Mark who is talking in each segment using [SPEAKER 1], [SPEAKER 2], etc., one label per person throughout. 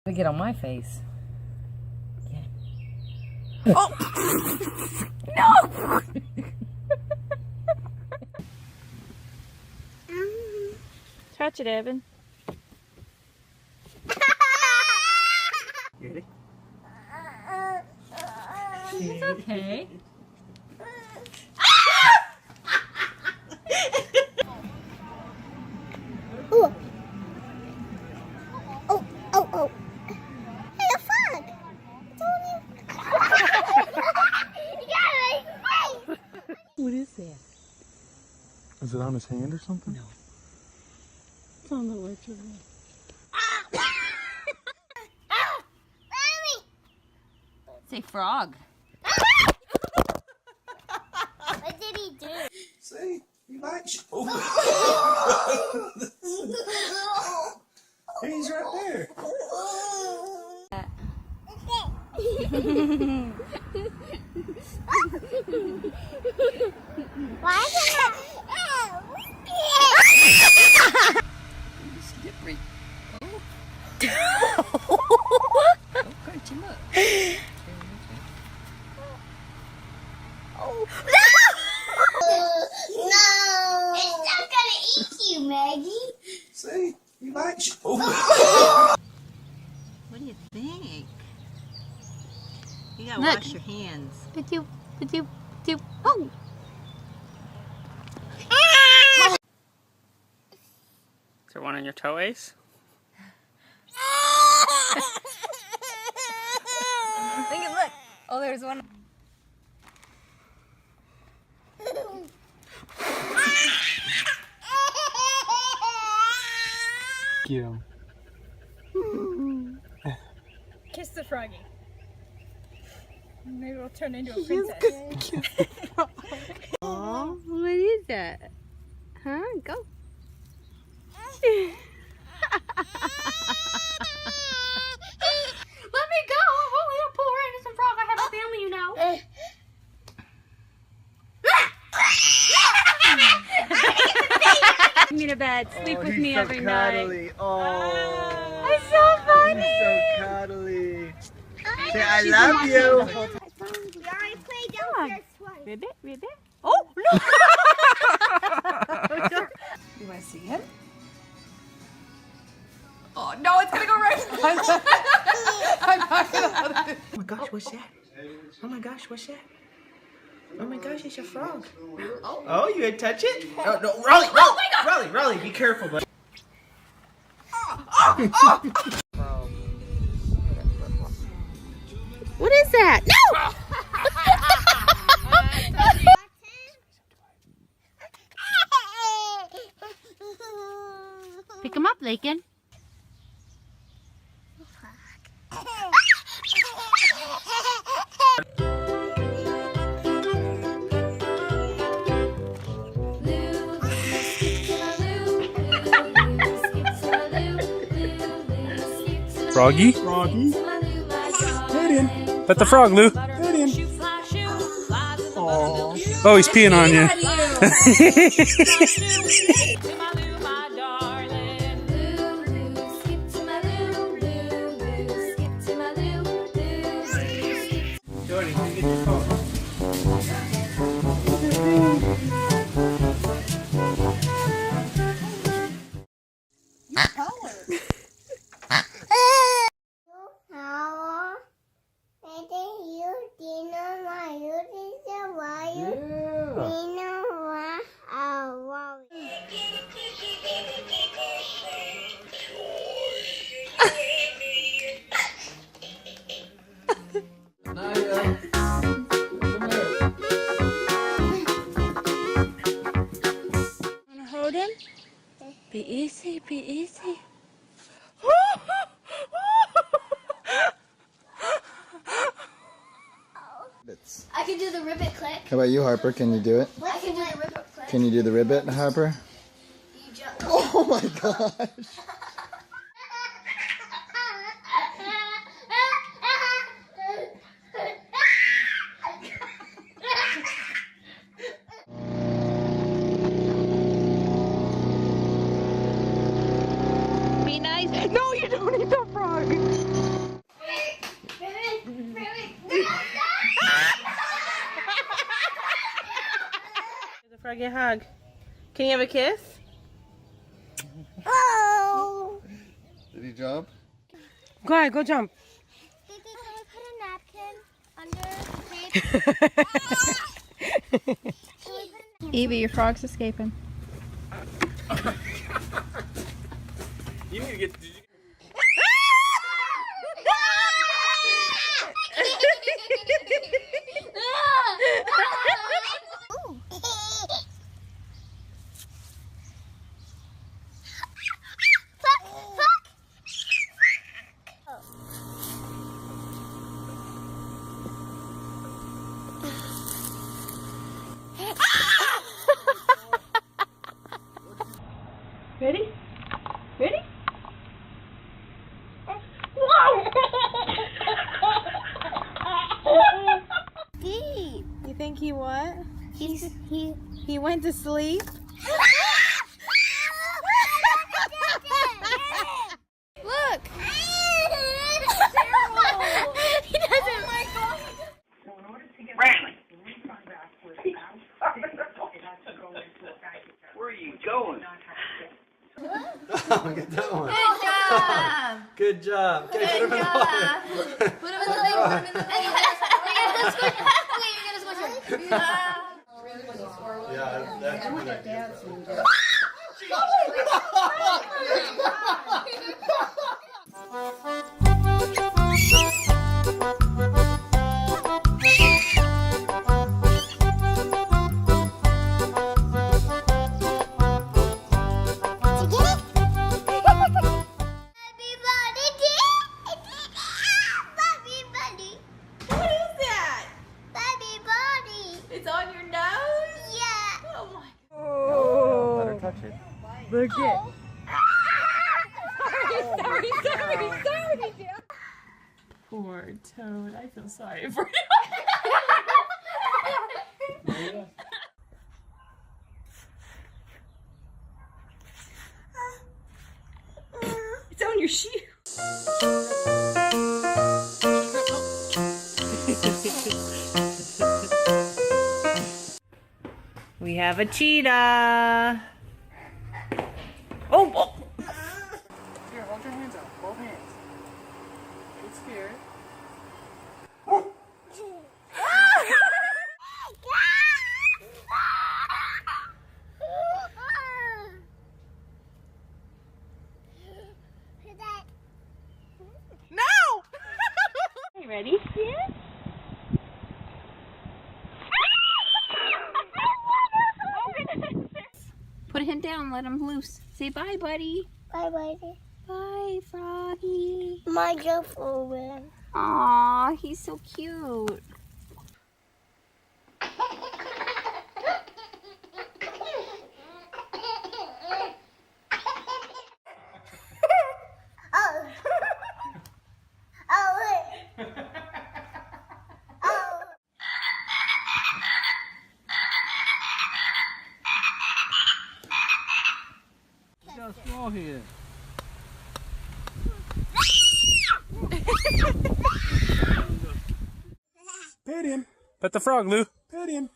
[SPEAKER 1] To get on my face. Yeah. Oh! No!
[SPEAKER 2] Touch it, Evan.
[SPEAKER 3] You ready?
[SPEAKER 1] It's okay.
[SPEAKER 4] Oh. Oh, oh, oh. Hey, a frog. It's on you. You got it.
[SPEAKER 1] What is that?
[SPEAKER 3] Is it on his hand or something?
[SPEAKER 1] No. It's on the electric. Say frog.
[SPEAKER 4] What did he do?
[SPEAKER 3] See, he likes you. Oh. He's right there.
[SPEAKER 4] Why is it?
[SPEAKER 1] Slippery. Oh. Don't hurt him up.
[SPEAKER 4] Oh. No! It's not gonna eat you, Maggie.
[SPEAKER 3] See, he likes you. Oh.
[SPEAKER 2] What do you think? You gotta
[SPEAKER 1] Look.
[SPEAKER 2] wash your hands.
[SPEAKER 1] Oh!
[SPEAKER 2] Is there one on your toe, Ace?
[SPEAKER 1] Look. Oh, there's one.
[SPEAKER 3] Get him.
[SPEAKER 5] Kiss the froggy. Maybe we'll turn into a princess.
[SPEAKER 2] Oh, what is that? Huh? Go.
[SPEAKER 5] Let me go! I'm only a poor innocent frog. I have a family, you know.
[SPEAKER 2] Put me to bed. Sleep with me every
[SPEAKER 3] cuddly.
[SPEAKER 2] night.
[SPEAKER 3] Oh,
[SPEAKER 2] It's so funny.
[SPEAKER 3] he's so cuddly. Say, I love you.
[SPEAKER 4] We already played downstairs twice.
[SPEAKER 2] Ribbit, ribbit. Oh, no!
[SPEAKER 1] You want to see him? Oh, no, it's going to go right. I'm not going to let it.
[SPEAKER 3] Oh my gosh, what's that? Oh my gosh, what's that? Oh my gosh, it's a frog. Oh, you gonna touch it? Oh, no, Raleigh, be careful, bud.
[SPEAKER 2] What is that? No! Pick him up, Lakin.
[SPEAKER 6] Froggy?
[SPEAKER 3] Froggy. Put in.
[SPEAKER 6] Pet the frog, Lou.
[SPEAKER 3] Put in. Aww.
[SPEAKER 6] Oh, he's peeing on you.
[SPEAKER 3] Jordan, can you get your phone?
[SPEAKER 2] Wanna hold him? Be easy, be easy.
[SPEAKER 4] I can do the ribbit click.
[SPEAKER 7] How about you, Harper? Can you do it?
[SPEAKER 4] I can do the ribbit click.
[SPEAKER 7] Can you do the ribbit, Harper?
[SPEAKER 4] You jump.
[SPEAKER 7] Oh my gosh!
[SPEAKER 2] Be nice. No, you don't eat the frog.
[SPEAKER 3] Froggy, a hug. Can you have a kiss?
[SPEAKER 4] Oh.
[SPEAKER 7] Did he jump?
[SPEAKER 3] Go ahead, go jump.
[SPEAKER 4] Did I put a napkin under the tape?
[SPEAKER 1] Evie, your frog's escaping.
[SPEAKER 6] You need to get.
[SPEAKER 1] Ready? Ready?
[SPEAKER 4] Deep.
[SPEAKER 1] You think he what?
[SPEAKER 4] He.
[SPEAKER 1] He went to sleep?
[SPEAKER 4] Look. He doesn't. Oh my God.
[SPEAKER 3] Where are you going?
[SPEAKER 7] Oh, get that one.
[SPEAKER 3] Good job.
[SPEAKER 4] Put him in the thing. Put him in the thing. You're gonna squish him.
[SPEAKER 7] Yeah, that's a good idea.
[SPEAKER 1] It's on your nose?
[SPEAKER 4] Yeah.
[SPEAKER 1] Oh my.
[SPEAKER 7] Let her touch it.
[SPEAKER 1] Look it. Sorry. Poor Toad. I feel sorry for you. It's on your shoe.
[SPEAKER 3] We have a cheetah. Oh!
[SPEAKER 1] Here, hold your hands up. Both hands. Get scared.
[SPEAKER 3] No!
[SPEAKER 1] You ready? Yeah. Put him down, let him loose. Say bye, buddy.
[SPEAKER 4] Bye, buddy.
[SPEAKER 1] Bye, Froggy.
[SPEAKER 4] My girlfriend.
[SPEAKER 1] Aw, he's so cute.
[SPEAKER 4] Oh. Oh, wait. Oh.
[SPEAKER 6] Got a straw here. Pet him. Pet the frog, Lou. Pet him.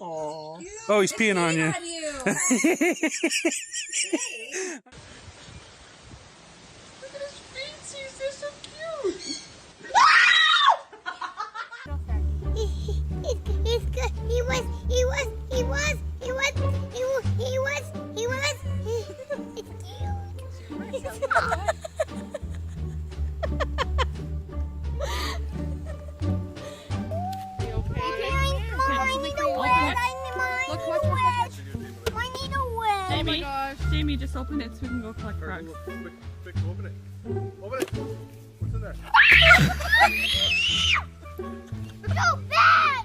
[SPEAKER 6] Aww. Oh, he's peeing on you.
[SPEAKER 1] Look at his feet, they're so cute.
[SPEAKER 4] He's good. He was. It's cute.
[SPEAKER 1] Jamie, Jamie, just open it so we can go collect frogs.
[SPEAKER 6] Quick, open it. Open it. What's in there?
[SPEAKER 4] So bad.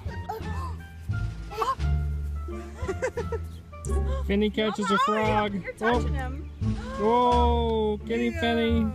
[SPEAKER 6] Finny catches a frog.
[SPEAKER 1] You're touching him.
[SPEAKER 6] Whoa, get him, Finny.